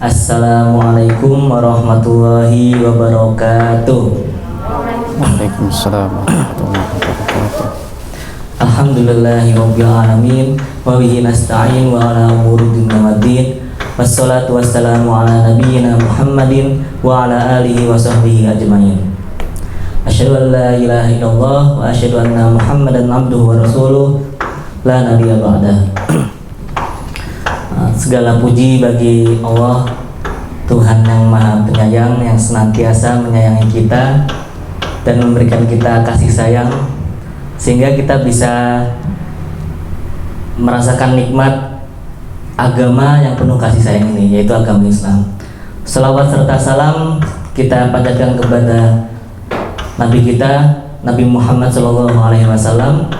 Assalamualaikum warahmatullahi wabarakatuh. Waalaikumsalam warahmatullahi wabarakatuh. Alhamdulillahirabbil alamin wa bihi nasta'in wa ala umuri dunya waddin. Wassalatu wassalamu ala nabiyyina Muhammadin wa ala alihi wa sahbihi ajmain. Asyhadu an la ilaha illallah wa asyhadu anna Muhammadan abduhu wa rasuluh la nabiyya ba'dah. Segala puji bagi Allah, Tuhan yang Maha Penyayang, yang senantiasa menyayangi kita dan memberikan kita kasih sayang sehingga kita bisa merasakan nikmat agama yang penuh kasih sayang ini, yaitu agama Islam. Selawat serta salam kita panjatkan kepada Nabi kita, Nabi Muhammad SAW,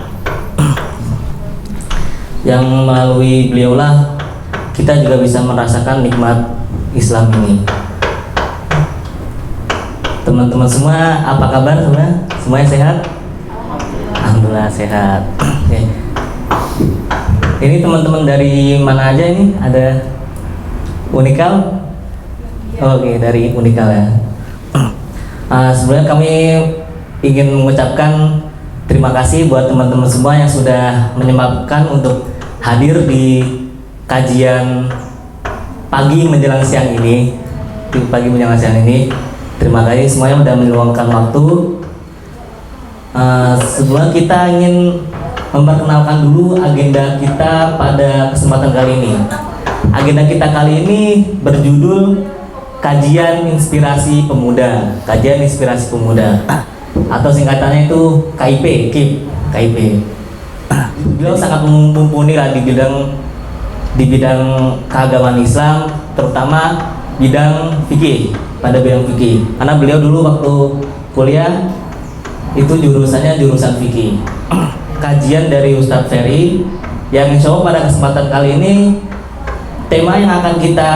yang melalui beliaulah kita juga bisa merasakan nikmat Islam ini. Teman-teman semua, apa kabar semua? Semuanya sehat? Alhamdulillah sehat. Oke. Ini teman-teman dari mana aja ini? Ada Unikal? Oke, dari Unikal ya. Sebenarnya kami ingin mengucapkan terima kasih buat teman-teman semua yang sudah menyempatkan untuk hadir di kajian pagi menjelang siang ini. Terima kasih semuanya sudah meluangkan waktu. Sebelum kita ingin memperkenalkan dulu agenda kita pada kesempatan kali ini. Agenda kita kali ini berjudul Kajian Inspirasi Pemuda. Kajian Inspirasi Pemuda atau singkatannya itu KIP. Beliau sangat mumpuni lah di bidang keagamaan Islam, terutama bidang fikih, karena beliau dulu waktu kuliah itu jurusan fikih. Kajian dari Ustadz Ferry yang insya Allah pada kesempatan kali ini tema yang akan kita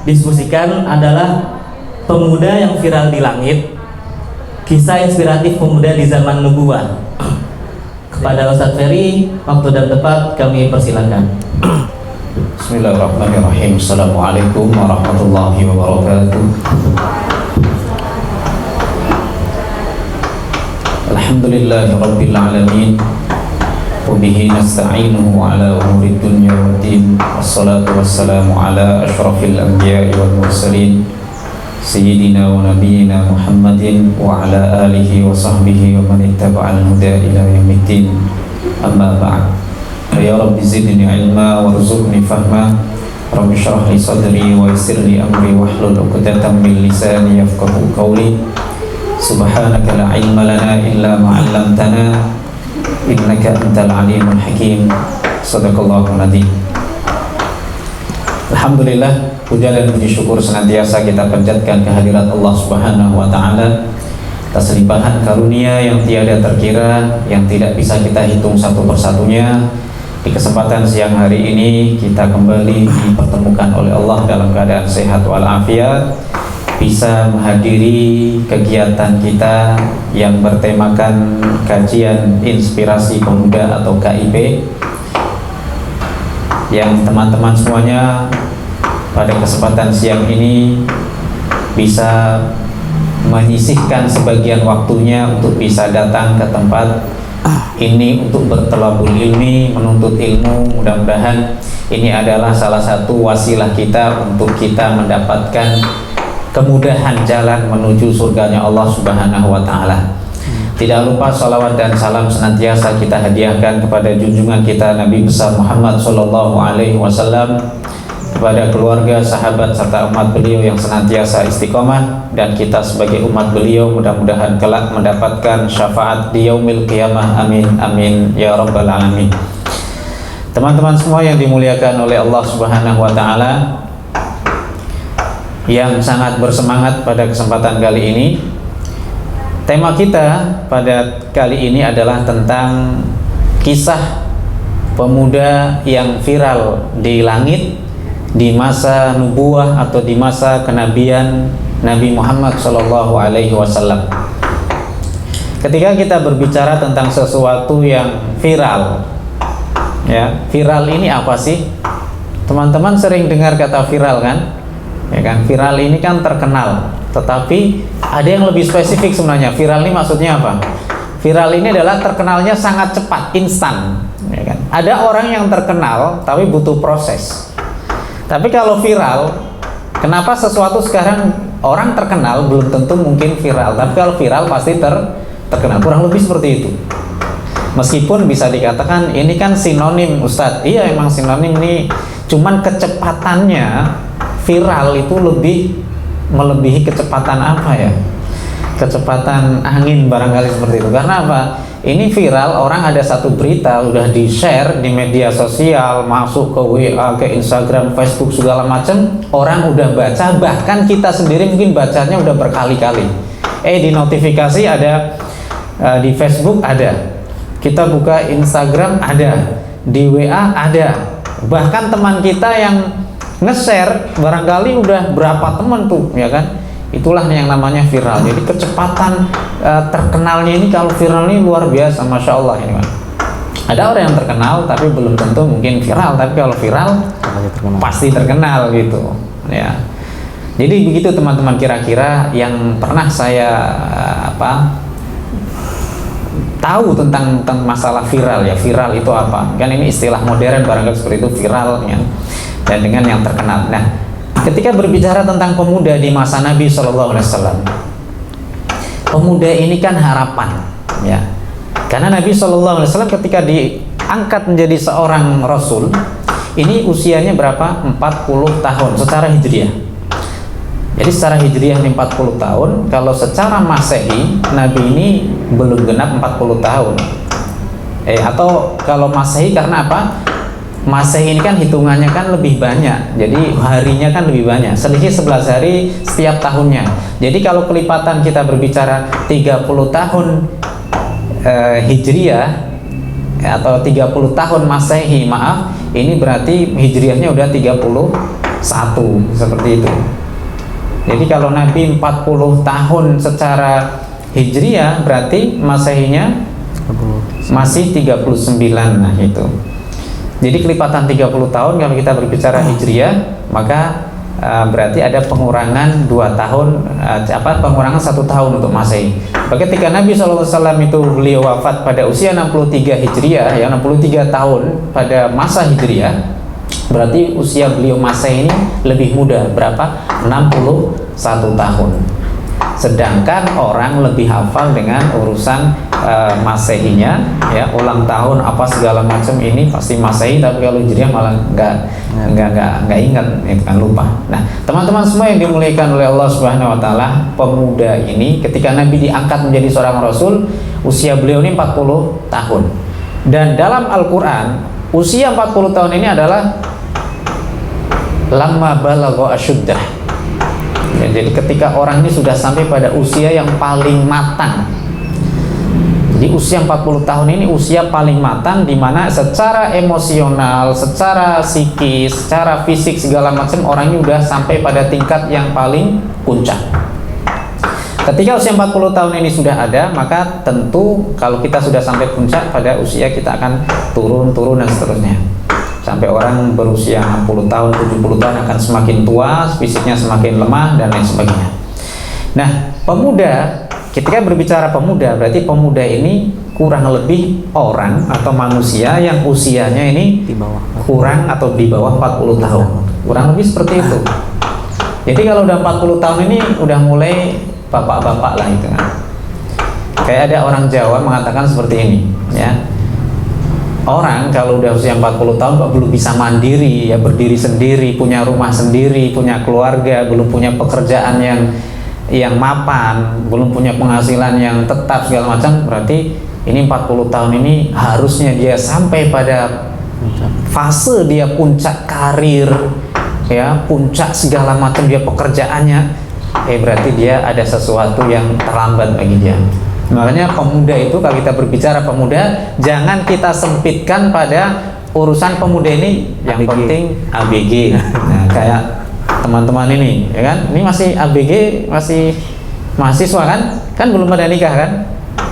diskusikan adalah pemuda yang viral di langit, kisah inspiratif pemuda di zaman nubuwah. Kepada Ustadz Ferry, waktu dan tempat kami persilakan. Bismillahirrahmanirrahim. Assalamualaikum warahmatullahi wabarakatuh. Alhamdulillahi rabbil alamin. Wabihi nasta'inuhu ala umuri dunya waddin. Wassalatu wassalamu ala ashrafil anbiya'i wal mursalin Sayyidina wa nabiyyina Muhammadin wa ala alihi wa sahbihi wa man ittaba'al huda ila yaumiddin. Amma ba'd. Ya Rabbi zidni ilma warzuqni fahma. Rabbi shrah li sadri wa yassir li amri wahlul 'uqdatam min lisani yafqahu qawli. Subhanaka la ilma lana illa ma 'allamtana innaka antal alimul hakim. Shadaqallahul adzim. Alhamdulillah, puja dan puji syukur senantiasa kita panjatkan kehadirat Allah Subhanahu wa taala atas limpahan karunia yang tiada terkira, yang tidak bisa kita hitung satu persatunya. Di kesempatan siang hari ini kita kembali dipertemukan oleh Allah dalam keadaan sehat walafiat, bisa menghadiri kegiatan kita yang bertemakan kajian inspirasi pemuda atau KIP, yang teman-teman semuanya pada kesempatan siang ini bisa menyisihkan sebagian waktunya untuk bisa datang ke tempat ini untuk bertelabul ilmi, menuntut ilmu. Mudah-mudahan ini adalah salah satu wasilah kita untuk kita mendapatkan kemudahan jalan menuju surganya Allah Subhanahu wa ta'ala. Tidak lupa salawat dan salam senantiasa kita hadiahkan kepada junjungan kita Nabi besar Muhammad sallallahu alaihi wasallam, kepada keluarga, sahabat serta umat beliau yang senantiasa istiqomah, dan kita sebagai umat beliau mudah-mudahan kelak mendapatkan syafaat di yaumil qiyamah. Amin amin ya rabbal alamin. Teman-teman semua yang dimuliakan oleh Allah Subhanahu wa taala, yang sangat bersemangat pada kesempatan kali ini, tema kita pada kali ini adalah tentang kisah pemuda yang viral di langit di masa nubuah atau di masa kenabian Nabi Muhammad SAW. Ketika kita berbicara tentang sesuatu yang viral, ya, viral ini apa sih? Teman-teman sering dengar kata viral kan? ya kan? Viral ini kan terkenal, tetapi ada yang lebih spesifik sebenarnya. Viral ini maksudnya apa? Viral ini adalah terkenalnya sangat cepat, instan, ya kan? Ada orang yang terkenal tapi butuh proses. Tapi kalau viral, kenapa sesuatu sekarang orang terkenal belum tentu mungkin viral, tapi kalau viral pasti terkenal, kurang lebih seperti itu. Meskipun bisa dikatakan ini kan sinonim, Ustadz. Iya, emang sinonim nih, cuman kecepatannya viral itu melebihi kecepatan apa ya? Kecepatan angin barangkali seperti itu. Karena apa? Ini viral, orang ada satu berita udah di-share di media sosial, masuk ke WA, ke Instagram, Facebook segala macam, orang udah baca, bahkan kita sendiri mungkin bacanya udah berkali-kali. Di notifikasi ada, di Facebook ada, kita buka Instagram ada, di WA ada, bahkan teman kita yang nge-share barangkali udah berapa teman tuh, ya kan? Itulah yang namanya viral. Jadi kecepatan terkenalnya ini, kalau viral ini luar biasa, Masya Allah ini kan. Ada orang yang terkenal tapi belum tentu mungkin viral, tapi kalau viral pasti terkenal gitu ya. Jadi begitu teman-teman, kira-kira yang pernah saya tahu tentang masalah viral ya. Viral itu apa? Kan ini istilah modern barangkali seperti itu, viral ya. Dan dengan yang terkenal. Nah, ketika berbicara tentang pemuda di masa Nabi SAW, pemuda ini kan harapan ya. Karena Nabi SAW ketika diangkat menjadi seorang Rasul, ini usianya berapa? 40 tahun secara hijriah. Jadi secara hijriah ini 40 tahun, kalau secara masehi Nabi ini belum genap 40 tahun. Atau kalau masehi, karena apa? Masehi ini kan hitungannya kan lebih banyak, jadi harinya kan lebih banyak, selisih 11 hari setiap tahunnya. Jadi kalau kelipatan kita berbicara 30 tahun hijriah atau 30 tahun masehi, maaf, ini berarti hijriahnya udah 31, seperti itu. Jadi kalau Nabi 40 tahun secara hijriah, berarti masehinya masih 39. Nah itu. Jadi kelipatan 30 tahun kalau kita berbicara hijriah, maka berarti ada pengurangan 2 tahun, pengurangan 1 tahun untuk masehi. Ketika Nabi SAW itu beliau wafat pada usia 63 hijriah, ya 63 tahun pada masa hijriah, berarti usia beliau masehi ini lebih muda, berapa? 61 tahun. Sedangkan orang lebih hafal dengan urusan masehinya, ya, ulang tahun apa segala macam ini pasti masehi, tapi kalau hijriah malah nggak ingat, itu kan lupa. Nah, teman-teman semua yang dimuliakan oleh Allah Subhanahu Wa Taala, pemuda ini ketika Nabi diangkat menjadi seorang Rasul, usia beliau ini 40 tahun. Dan dalam Al-Quran, usia 40 tahun ini adalah lamma balagha asyuddah. Ya, jadi ketika orang ini sudah sampai pada usia yang paling matang. Jadi usia 40 tahun ini usia paling matang, di mana secara emosional, secara psikis, secara fisik segala macam orang ini sudah sampai pada tingkat yang paling puncak. Ketika usia 40 tahun ini sudah ada, maka tentu kalau kita sudah sampai puncak, pada usia kita akan turun dan seterusnya. Sampai orang berusia 60 tahun, 70 tahun akan semakin tua, fisiknya semakin lemah dan lain sebagainya. Nah, pemuda, ketika berbicara pemuda, berarti pemuda ini kurang lebih orang atau manusia yang usianya ini kurang atau di bawah 40 tahun. Kurang lebih seperti itu. Jadi kalau udah 40 tahun ini udah mulai bapak-bapak lah itu kan. Kayak ada orang Jawa mengatakan seperti ini, ya. Orang kalau udah usia 40 tahun kok belum bisa mandiri, ya, berdiri sendiri, punya rumah sendiri, punya keluarga, belum punya pekerjaan yang mapan, belum punya penghasilan yang tetap segala macam, berarti ini 40 tahun ini harusnya dia sampai pada fase dia puncak karir, ya, puncak segala macam dia pekerjaannya, berarti dia ada sesuatu yang terlambat bagi dia. Makanya pemuda itu, kalau kita berbicara pemuda, jangan kita sempitkan pada urusan pemuda ini, yang ABG. Penting ABG. Nah, kayak teman-teman ini, ya kan? Ini masih ABG, masih mahasiswa kan? Kan belum pada nikah kan?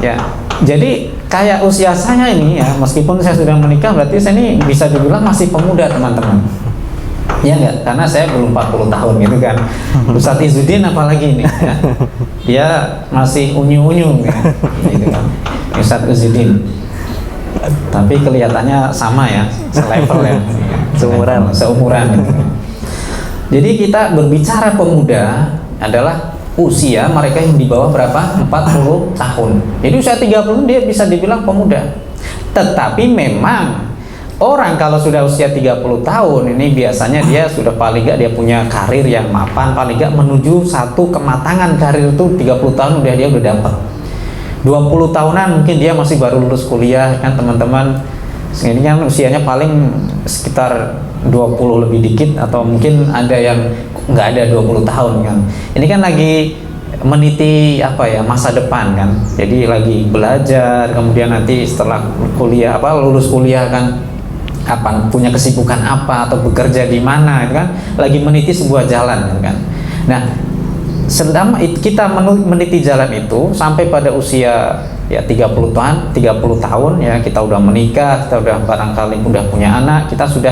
Ya. Jadi kayak usia saya ini, ya, meskipun saya sudah menikah, berarti saya ini bisa dibilang masih pemuda, teman-teman. Ya enggak, karena saya belum 40 tahun gitu kan. Ustadz Izzuddin apalagi nih ya. Dia masih unyu-unyu gitu kan. Ustadz Izzuddin. Tapi kelihatannya sama ya, selevel ya. Seumuran gitu. Jadi kita berbicara pemuda adalah usia mereka yang di bawah berapa? 40 tahun. Jadi usia 30 dia bisa dibilang pemuda. Tetapi memang orang kalau sudah usia 30 tahun ini biasanya dia sudah paling gak dia punya karir yang mapan, paling gak menuju satu kematangan karir itu 30 tahun dia udah dapat. 20 tahunan mungkin dia masih baru lulus kuliah kan teman-teman. Ini kan usianya paling sekitar 20 lebih dikit atau mungkin ada yang nggak ada 20 tahun kan. Ini kan lagi meniti masa depan kan. Jadi lagi belajar, kemudian nanti setelah kuliah lulus kuliah kan punya kesibukan apa atau bekerja di mana kan, lagi meniti sebuah jalan kan. Nah, selama kita meniti jalan itu sampai pada usia 30 tahun ya, kita udah menikah, kita udah barangkali udah punya anak, kita sudah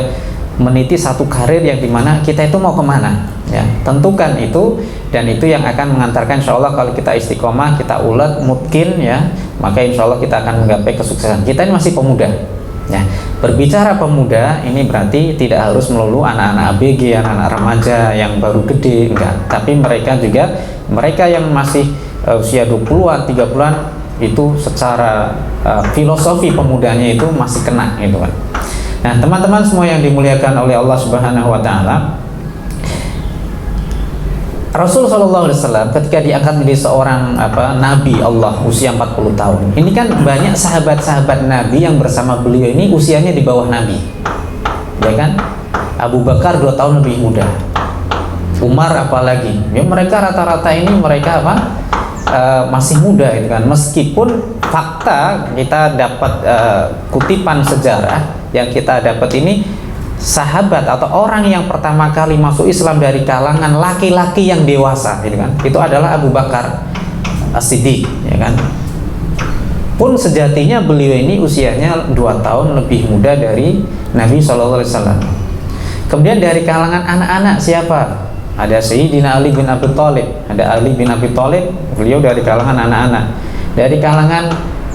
meniti satu karir yang dimana kita itu mau kemana ya, tentukan itu, dan itu yang akan mengantarkan insya Allah kalau kita istiqomah, kita ulet mungkin ya, maka insya Allah kita akan menggapai kesuksesan. Kita ini masih pemuda ya. Berbicara pemuda ini berarti tidak harus melulu anak-anak ABG, anak-anak remaja yang baru gede, enggak, tapi mereka yang masih usia 20-an, 30-an itu secara filosofi pemudanya itu masih kena gitu kan. Nah, teman-teman semua yang dimuliakan oleh Allah Subhanahu wa taala, Rasul sallallahu alaihi wasallam ketika diangkat menjadi seorang nabi Allah usia 40 tahun. Ini kan banyak sahabat-sahabat Nabi yang bersama beliau ini usianya di bawah Nabi. Ya kan? Abu Bakar 2 tahun lebih muda. Umar apalagi. Ya, mereka rata-rata ini mereka masih muda itu kan. Meskipun fakta kita dapat kutipan sejarah yang kita dapat ini, sahabat atau orang yang pertama kali masuk Islam dari kalangan laki-laki yang dewasa gitu kan, itu adalah Abu Bakar As-Siddiq ya kan. Pun sejatinya beliau ini usianya 2 tahun lebih muda dari Nabi SAW. Kemudian dari kalangan anak-anak siapa? Ada Sayyidina Ali bin Abi Thalib, ada Ali bin Abi Thalib, beliau dari kalangan anak-anak. Dari kalangan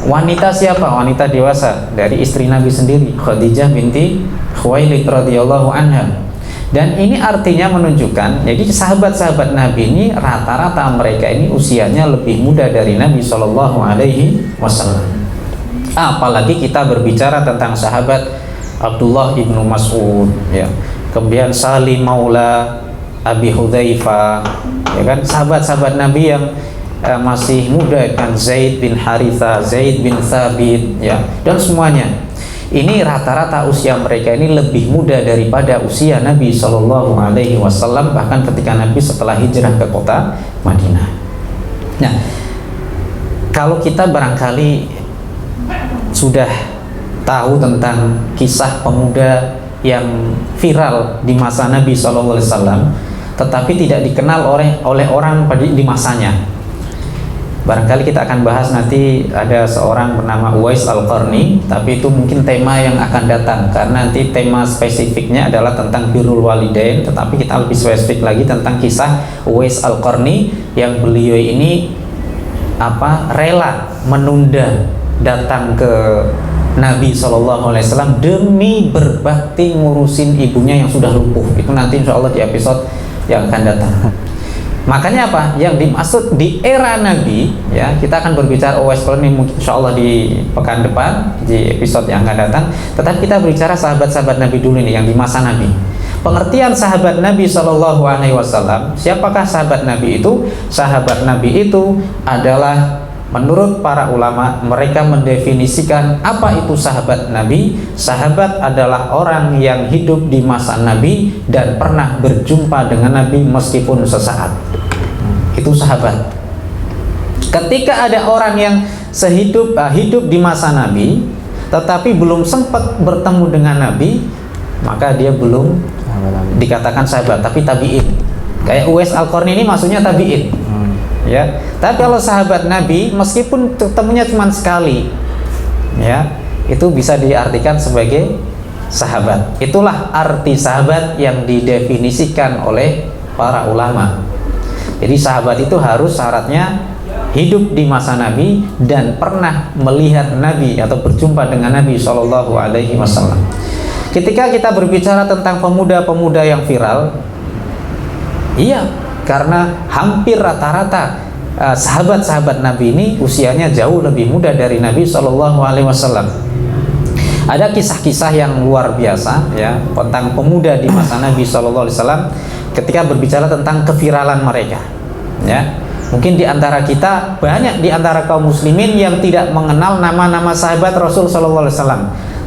wanita siapa? Wanita dewasa, dari istri Nabi sendiri, Khadijah binti Khuwailid radhiyallahu anha. Dan ini artinya menunjukkan, jadi sahabat-sahabat Nabi ini rata-rata mereka ini usianya lebih muda dari Nabi Shallallahu Alaihi Wasallam. Apalagi kita berbicara tentang sahabat Abdullah ibnu Mas'ud, ya, kemudian Salim Maula Abi Hudzaifah, ya kan, sahabat-sahabat Nabi yang masih muda kan, Zaid bin Haritha, Zaid bin Thabit, ya, dan semuanya ini rata-rata usia mereka ini lebih muda daripada usia Nabi Shallallahu Alaihi Wasallam, bahkan ketika Nabi setelah hijrah ke kota Madinah. Nah, kalau kita barangkali sudah tahu tentang kisah pemuda yang viral di masa Nabi Shallallahu Alaihi Wasallam, tetapi tidak dikenal oleh orang di masanya. Barangkali kita akan bahas nanti ada seorang bernama Uwais Al-Qarni, tapi itu mungkin tema yang akan datang, karena nanti tema spesifiknya adalah tentang birrul walidain, tetapi kita lebih spesifik lagi tentang kisah Uwais Al-Qarni yang beliau ini rela menunda datang ke Nabi SAW demi berbakti ngurusin ibunya yang sudah lumpuh. Itu nanti insya Allah di episode yang akan datang. Makanya yang dimaksud di era Nabi, ya, kita akan berbicara Uwais Qarni mungkin insya Allah di pekan depan di episode yang akan datang. Tetapi kita berbicara sahabat-sahabat Nabi dulu nih yang di masa Nabi. Pengertian sahabat Nabi Shallallahu Alaihi Wasallam, siapakah sahabat Nabi itu? Sahabat Nabi itu adalah, menurut para ulama, mereka mendefinisikan apa itu sahabat Nabi. Sahabat adalah orang yang hidup di masa Nabi dan pernah berjumpa dengan Nabi meskipun sesaat. Itu sahabat. Ketika ada orang yang hidup di masa Nabi tetapi belum sempat bertemu dengan Nabi, maka dia belum dikatakan sahabat, tapi tabi'in. Kayak Uwais Al-Qarni ini maksudnya tabi'in. Ya, tapi kalau sahabat Nabi meskipun ketemunya cuma sekali, ya, itu bisa diartikan sebagai sahabat. Itulah arti sahabat yang didefinisikan oleh para ulama. Jadi sahabat itu harus syaratnya hidup di masa Nabi dan pernah melihat Nabi atau berjumpa dengan Nabi Shallallahu Alaihi Wasallam. Ketika kita berbicara tentang pemuda-pemuda yang viral, iya, karena hampir rata-rata sahabat-sahabat Nabi ini usianya jauh lebih muda dari Nabi Shallallahu Alaihi Wasallam. Ada kisah-kisah yang luar biasa ya tentang pemuda di masa Nabi Shallallahu Alaihi Wasallam ketika berbicara tentang keviralan mereka. Ya, mungkin di antara kita banyak di antara kaum muslimin yang tidak mengenal nama-nama sahabat Rasul Shallallahu Alaihi Wasallam,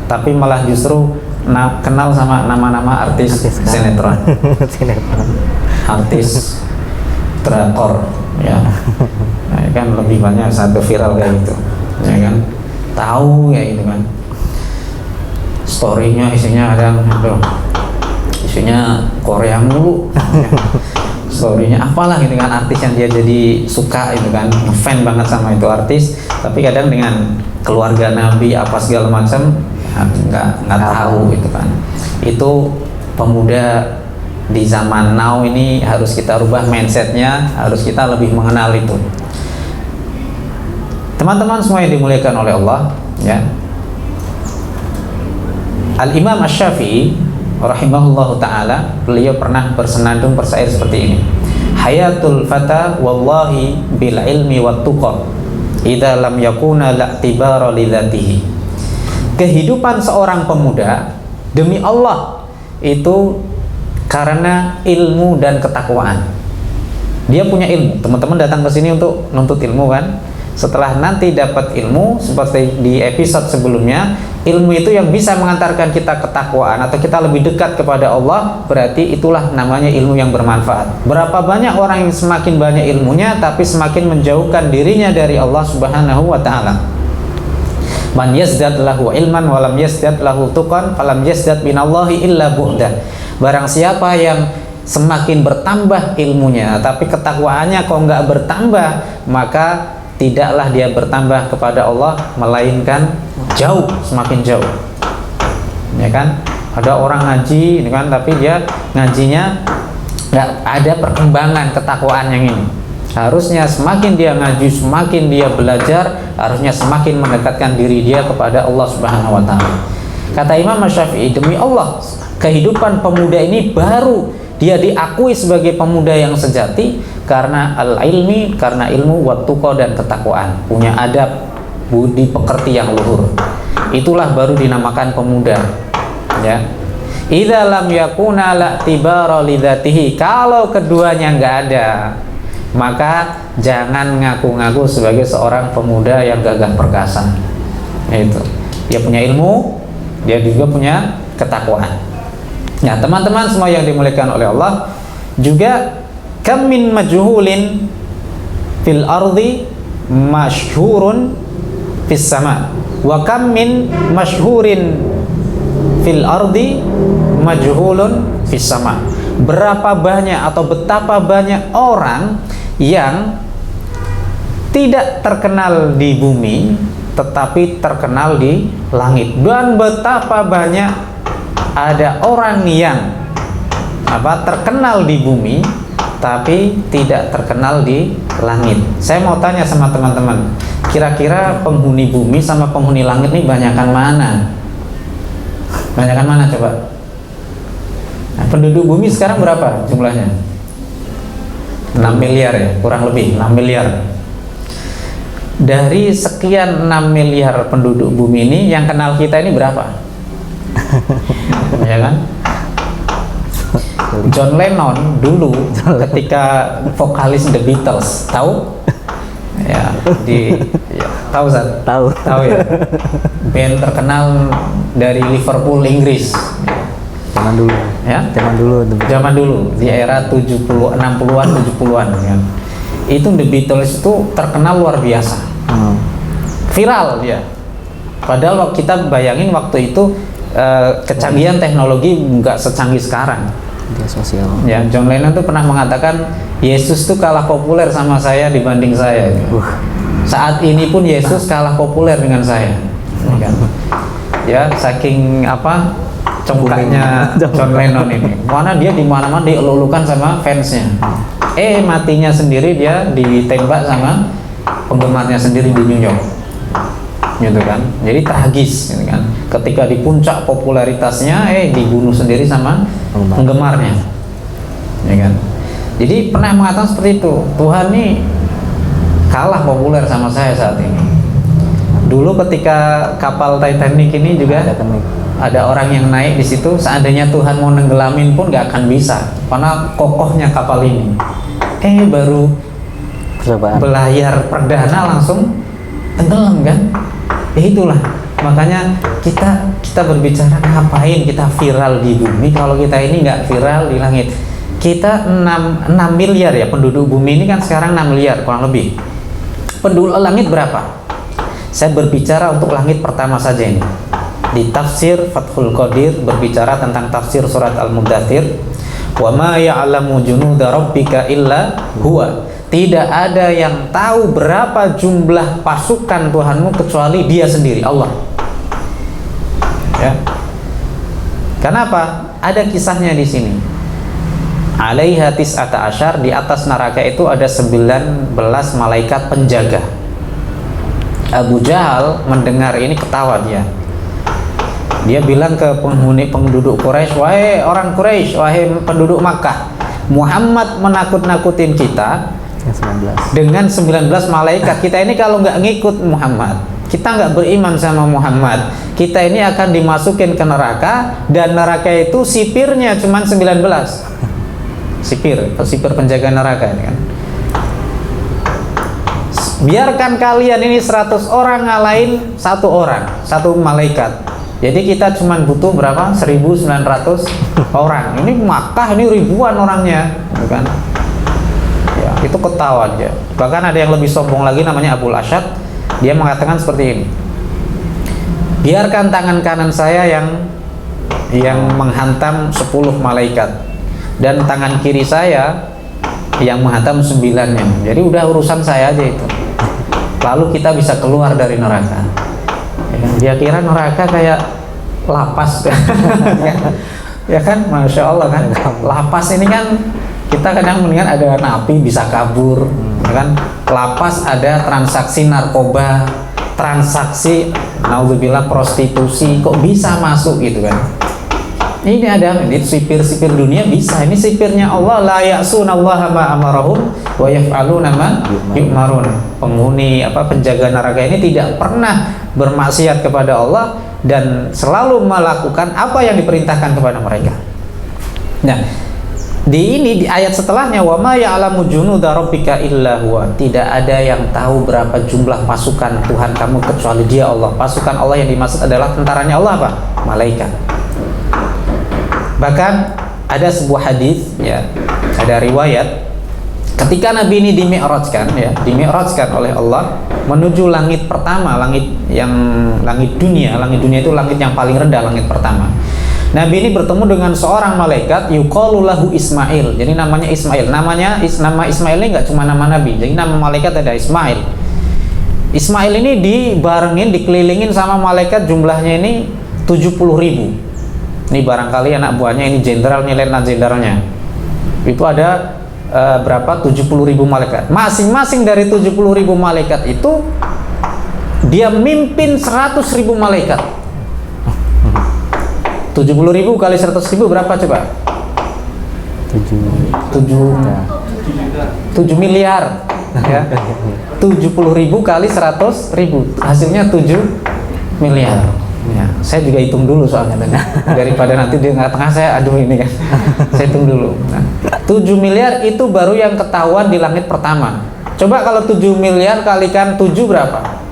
tapi malah justru kenal sama nama-nama artis sinetron, artis drakor, ya. Nah, kan lebih banyak satu viral kayak gitu, ya kan? Tahu kayak gitu kan? Storynya isinya ada, isinya Korea mulu. Storynya apalah gitu kan, artis yang dia jadi suka itu kan, ngefan banget sama itu artis, tapi kadang dengan keluarga Nabi apa segala macam nggak tahu gitu kan. Itu pemuda di zaman now ini harus kita rubah mindsetnya, harus kita lebih mengenal itu. Teman-teman semua yang dimuliakan oleh Allah, ya. Al-Imam Asy-Syafi'i rahimahullahu ta'ala, beliau pernah bersenandung bersair seperti ini: hayatul fata wallahi bil ilmi wat tuqa idza lam yakuna la'tibara lidzatihi. Kehidupan seorang pemuda demi Allah itu karena ilmu dan ketakwaan. Dia punya ilmu. Teman-teman datang ke sini untuk nuntut ilmu kan? Setelah nanti dapat ilmu, seperti di episode sebelumnya, ilmu itu yang bisa mengantarkan kita ketakwaan atau kita lebih dekat kepada Allah, berarti itulah namanya ilmu yang bermanfaat. Berapa banyak orang yang semakin banyak ilmunya tapi semakin menjauhkan dirinya dari Allah Subhanahu wa taala. Man yazdad lahu ilman walam yazdad lahu tuqan falam yazdad minallahi illa bu'dah. Barang siapa yang semakin bertambah ilmunya tapi ketakwaannya kok nggak bertambah, maka tidaklah dia bertambah kepada Allah melainkan jauh, semakin jauh. Ya kan? Ada orang ngaji ini kan, tapi dia ngajinya nggak ada perkembangan ketakwaan yang ini. Harusnya semakin dia ngaji, semakin dia belajar, harusnya semakin mendekatkan diri dia kepada Allah Subhanahu wa taala. Kata Imam Asy-Syafi'i, demi Allah, kehidupan pemuda ini baru dia diakui sebagai pemuda yang sejati karena al-ilmi, karena ilmu, wat tuqa, dan ketakwaan, punya adab, budi pekerti yang luhur. Itulah baru dinamakan pemuda, ya. Idza lam yakuna la'tibara lidzatihi, kalau keduanya nggak ada, maka jangan ngaku-ngaku sebagai seorang pemuda yang gagah perkasa. Itu, dia punya ilmu, dia juga punya ketakwaan. Nah, teman-teman semua yang dimuliakan oleh Allah, juga kam min majhulin fil ardi masyhurun fis sama, wa kam min masyhurin fil ardi majhulun fis sama. Berapa banyak atau betapa banyak orang yang tidak terkenal di bumi tetapi terkenal di langit, dan betapa banyak ada orang yang terkenal di bumi tapi tidak terkenal di langit. Saya mau tanya sama teman-teman, kira-kira penghuni bumi sama penghuni langit ini banyakan mana? Banyakan mana coba? Nah, penduduk bumi sekarang berapa jumlahnya? 6 miliar ya, kurang lebih 6 miliar. Dari sekian 6 miliar penduduk bumi ini, yang kenal kita ini berapa? Ya kan? John Lennon dulu ketika vokalis The Beatles, tahu? Ya, tahu Zat? Tahu ya. Band terkenal dari Liverpool, Inggris. Zaman dulu. Ya? Zaman dulu di era 60-an 70-an kan. Itu The Beatles itu terkenal luar biasa. Viral dia. Padahal kita bayangin waktu itu kecanggihan teknologi nggak secanggih sekarang. Media sosial. Ya, John Lennon tuh pernah mengatakan Yesus tuh kalah populer sama saya dibanding saya. Saat ini pun Yesus kalah populer dengan saya. Ya, saking congkaknya John Lennon ini. Mana dia di mana-mana dielulukan sama fansnya. Matinya sendiri dia ditembak sama penggemarnya sendiri di New York. Gitu kan. Jadi tragis gitu kan. Ketika di puncak popularitasnya dibunuh sendiri sama penggemarnya. Ya kan. Jadi pernah mengatakan seperti itu, Tuhan nih kalah populer sama saya saat ini. Dulu ketika kapal Titanic ini juga ada orang yang naik di situ, seandainya Tuhan mau nenggelamin pun nggak akan bisa, karena kokohnya kapal ini. Baru belayar perdana langsung tenggelam kan? Itulah makanya kita berbicara ngapain kita viral di bumi kalau kita ini nggak viral di langit. Kita 6 miliar ya penduduk bumi ini kan sekarang 6 miliar kurang lebih. Penduduk langit berapa? Saya berbicara untuk langit pertama saja ini. Di tafsir Fathul Qadir berbicara tentang tafsir surat Al-Muddathir, wa ma ya'lamu junuda rabbika illa huwa. Tidak ada yang tahu berapa jumlah pasukan Tuhanmu kecuali Dia sendiri, Allah. Ya. Kenapa? Ada kisahnya di sini. Alaiha tis'ata asyar, di atas neraka itu ada 19 malaikat penjaga. Abu Jahal mendengar ini ketawa dia. Dia bilang ke penduduk Quraisy, wahai orang Quraisy, wahai penduduk Makkah, Muhammad menakut-nakutin kita dengan 19 malaikat. Kita ini kalau nggak ngikut Muhammad, kita nggak beriman sama Muhammad, kita ini akan dimasukin ke neraka, dan neraka itu sipirnya cuma 19. Sipir penjaga neraka ini kan. Biarkan kalian ini 100 orang ngalahin 1 orang, 1 malaikat. Jadi kita cuma butuh berapa? 1.900 orang. Ini Makkah ini ribuan orangnya, kan? Ya, itu ketawa aja. Bahkan ada yang lebih sombong lagi namanya Abul Asyad. Dia mengatakan seperti ini. Biarkan tangan kanan saya yang menghantam 10 malaikat, dan tangan kiri saya yang menghantam 9-nya. Jadi udah urusan saya aja itu. Lalu kita bisa keluar dari neraka. Dia kira neraka kayak lapas. Ya kan, Masya Allah kan. Lapas ini kan kita kadang mendingan ada napi bisa kabur, ya kan. Lapas ada transaksi narkoba, transaksi naudzubillah prostitusi, kok bisa masuk gitu kan. Ini ada sipir-sipir dunia bisa. Ini sipirnya Allah, la ya'sunallaha ma amarahum wa yaf'aluna ma yu'marun. Penghuni penjaga neraka ini tidak pernah bermaksiat kepada Allah dan selalu melakukan apa yang diperintahkan kepada mereka. Nah, di ayat setelahnya, wa ma ya'lamu junuda rabbika illa huwa. Tidak ada yang tahu berapa jumlah pasukan Tuhan kamu kecuali Dia, Allah. Pasukan Allah yang dimaksud adalah tentaranya Allah apa? Malaikat. Bahkan ada sebuah hadis, ya, ada riwayat ketika Nabi ini dimi'rajkan oleh Allah menuju langit pertama, langit dunia. Langit dunia itu langit yang paling rendah, langit pertama. Nabi ini bertemu dengan seorang malaikat yuqalu lahu Ismail. Jadi namanya Ismail. Nama Ismail ini nggak cuma nama Nabi. Jadi nama malaikat ada Ismail. Ismail ini dikelilingin sama malaikat, jumlahnya ini 70.000. Ini barangkali anak buahnya ini jenderal, letnan jenderalnya. Itu ada berapa? 70.000 malaikat. Masing-masing dari 70.000 malaikat itu dia mimpin 100.000 malaikat. 70.000 kali 100.000 berapa coba? 7 miliar. Ya. 70.000 kali 100.000 hasilnya 7 miliar. Ya, saya juga hitung dulu soalnya daripada nanti di tengah-tengah saya aduh ini kan. Saya hitung dulu. Nah, 7 miliar itu baru yang ketahuan di langit pertama. Coba kalau 7 miliar kalikan 7 berapa?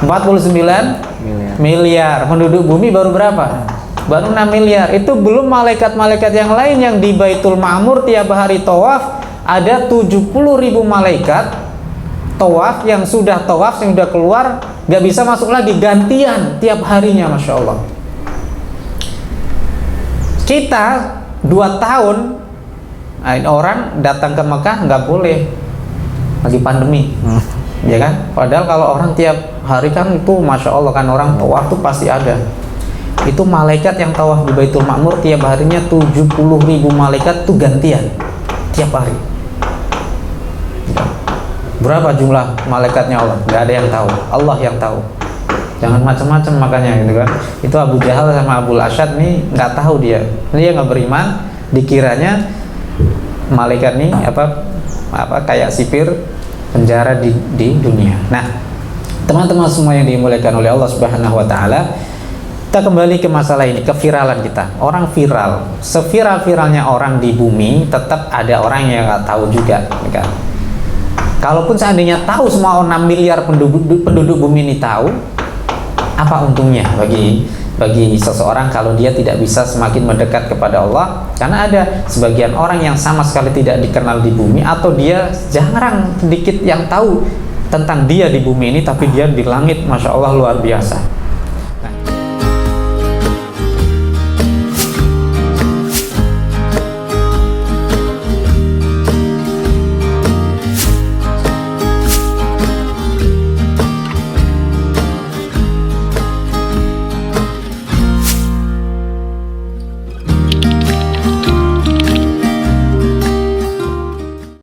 49 miliar. Penduduk bumi baru berapa? Baru 6 miliar. Itu belum malaikat-malaikat yang lain yang di Baitul Ma'mur tiap hari tawaf. Ada 70.000 malaikat tawaf, yang sudah tawaf, yang sudah keluar gak bisa masuk lagi, gantian tiap harinya. Masya Allah. Kita 2 tahun orang datang ke Mekah nggak boleh, lagi pandemi, ya kan. Padahal kalau orang tiap hari kan itu Masya Allah kan, orang tawaf tuh pasti ada. itu malaikat yang tawaf di Baitul Ma'mur tiap harinya 70.000 malaikat tuh gantian tiap hari. Berapa jumlah malaikatnya Allah? Nggak ada yang tahu, Allah yang tahu. Jangan macam-macam makanya gitu kan. Itu Abu Jahal sama Abul Asyad nih nggak tahu dia nggak beriman, dikiranya malaikat nih apa kayak sipir penjara di dunia. Nah, teman-teman semua yang dimuliakan oleh Allah Subhanahu wa taala, kita kembali ke masalah ini, keviralan kita. Orang viral, seviral-viralnya orang di bumi, tetap ada orang yang nggak tahu juga, kan? Kalaupun seandainya tahu semua 6 miliar penduduk bumi ini tahu, apa untungnya bagi seseorang kalau dia tidak bisa semakin mendekat kepada Allah? Karena ada sebagian orang yang sama sekali tidak dikenal di bumi, atau dia jarang sedikit yang tahu tentang dia di bumi ini, tapi dia di langit, masya Allah luar biasa.